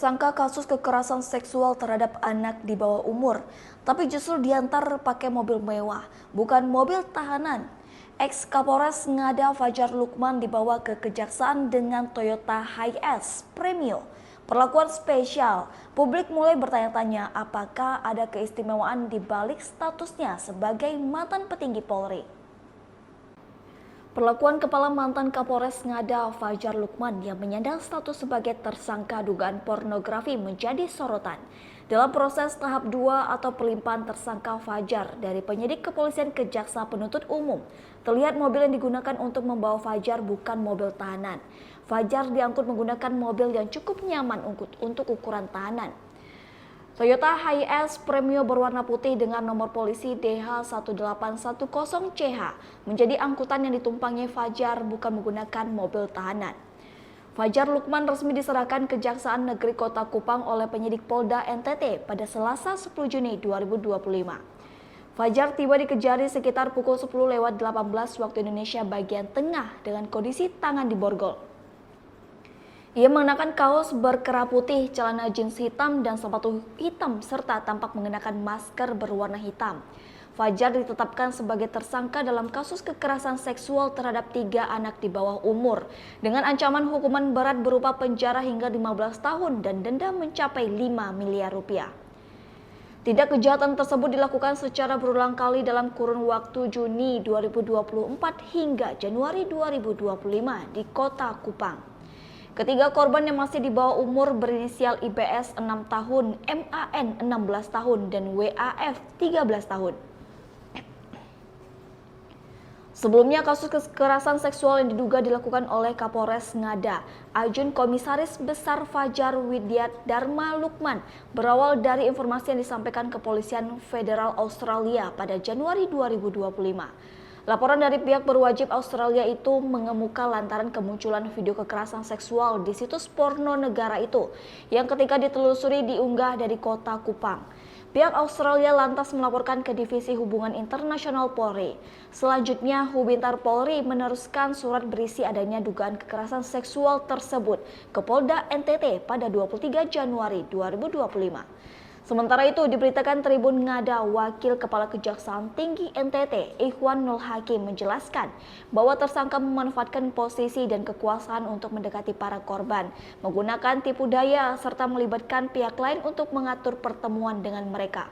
tersangka kasus kekerasan seksual terhadap anak di bawah umur, tapi justru diantar pakai mobil mewah, bukan mobil tahanan. Ex-Kapolres Ngada Fajar Lukman dibawa ke kejaksaan dengan Toyota Hiace Premio. Perlakuan spesial, publik mulai bertanya-tanya apakah ada keistimewaan di balik statusnya sebagai mantan petinggi Polri. Perlakuan kepala mantan Kapolres Ngada Fajar Lukman yang menyandang status sebagai tersangka dugaan pornografi menjadi sorotan. Dalam proses tahap 2 atau pelimpahan tersangka Fajar dari penyidik kepolisian ke jaksa penuntut umum, terlihat mobil yang digunakan untuk membawa Fajar bukan mobil tahanan. Fajar diangkut menggunakan mobil yang cukup nyaman untuk ukuran tahanan. Toyota Hiace Premio berwarna putih dengan nomor polisi DH1810CH menjadi angkutan yang ditumpangi Fajar bukan menggunakan mobil tahanan. Fajar Lukman resmi diserahkan ke Kejaksaan Negeri Kota Kupang oleh penyidik Polda NTT pada Selasa 10 Juni 2025. Fajar tiba di Kejari sekitar pukul 10:18 waktu Indonesia bagian tengah dengan kondisi tangan diborgol. Ia mengenakan kaos berkerah putih, celana jeans hitam, dan sepatu hitam serta tampak mengenakan masker berwarna hitam. Fajar ditetapkan sebagai tersangka dalam kasus kekerasan seksual terhadap 3 anak di bawah umur dengan ancaman hukuman berat berupa penjara hingga 15 tahun dan denda mencapai 5 miliar rupiah. Tindak kejahatan tersebut dilakukan secara berulang kali dalam kurun waktu Juni 2024 hingga Januari 2025 di Kota Kupang. Ketiga korban yang masih di bawah umur berinisial IBS 6 tahun, MAN 16 tahun, dan WAF 13 tahun. Sebelumnya kasus kekerasan seksual yang diduga dilakukan oleh Kapolres Ngada, Ajun Komisaris Besar Fajar Widyat Dharma Lukman, berawal dari informasi yang disampaikan Kepolisian Federal Australia pada Januari 2025. Laporan dari pihak berwajib Australia itu mengemuka lantaran kemunculan video kekerasan seksual di situs porno negara itu yang ketika ditelusuri diunggah dari Kota Kupang. Pihak Australia lantas melaporkan ke Divisi Hubungan Internasional Polri. Selanjutnya, Hubintar Polri meneruskan surat berisi adanya dugaan kekerasan seksual tersebut ke Polda NTT pada 23 Januari 2025. Sementara itu, diberitakan Tribun Ngada, Wakil Kepala Kejaksaan Tinggi NTT, Ikhwan Nul Hakim menjelaskan bahwa tersangka memanfaatkan posisi dan kekuasaan untuk mendekati para korban, menggunakan tipu daya serta melibatkan pihak lain untuk mengatur pertemuan dengan mereka.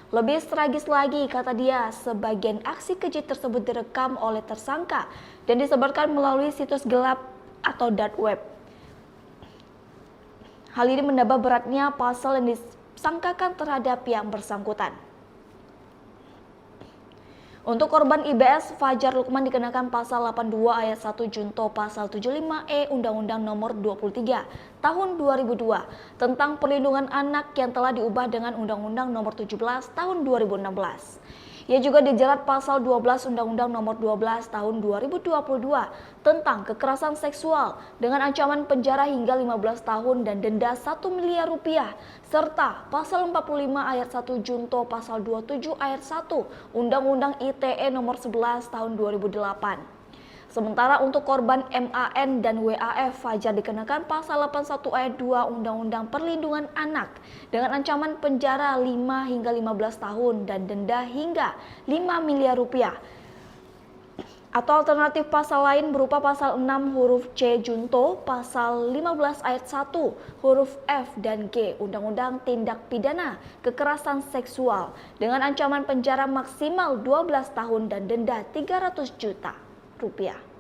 Lebih tragis lagi, kata dia, sebagian aksi keji tersebut direkam oleh tersangka dan disebarkan melalui situs gelap atau dark web. Hal ini menambah beratnya pasal yang disangkakan terhadap yang bersangkutan. Untuk korban IBS, Fajar Lukman dikenakan pasal 82 ayat 1 junto pasal 75E Undang-Undang Nomor 23 Tahun 2002 tentang perlindungan anak yang telah diubah dengan Undang-Undang Nomor 17 Tahun 2016. Ia juga dijerat pasal 12 Undang-Undang Nomor 12 Tahun 2022 tentang kekerasan seksual dengan ancaman penjara hingga 15 tahun dan denda 1 miliar rupiah serta pasal 45 ayat 1 junto pasal 27 ayat 1 Undang-Undang ITE Nomor 11 Tahun 2008. Sementara untuk korban MAN dan WAF, Fajar dikenakan pasal 81 ayat 2 Undang-Undang Perlindungan Anak dengan ancaman penjara 5 hingga 15 tahun dan denda hingga 5 miliar rupiah. Atau alternatif pasal lain berupa pasal 6 huruf C junto, pasal 15 ayat 1 huruf F dan G Undang-Undang Tindak Pidana Kekerasan Seksual dengan ancaman penjara maksimal 12 tahun dan denda 300 juta rupiah.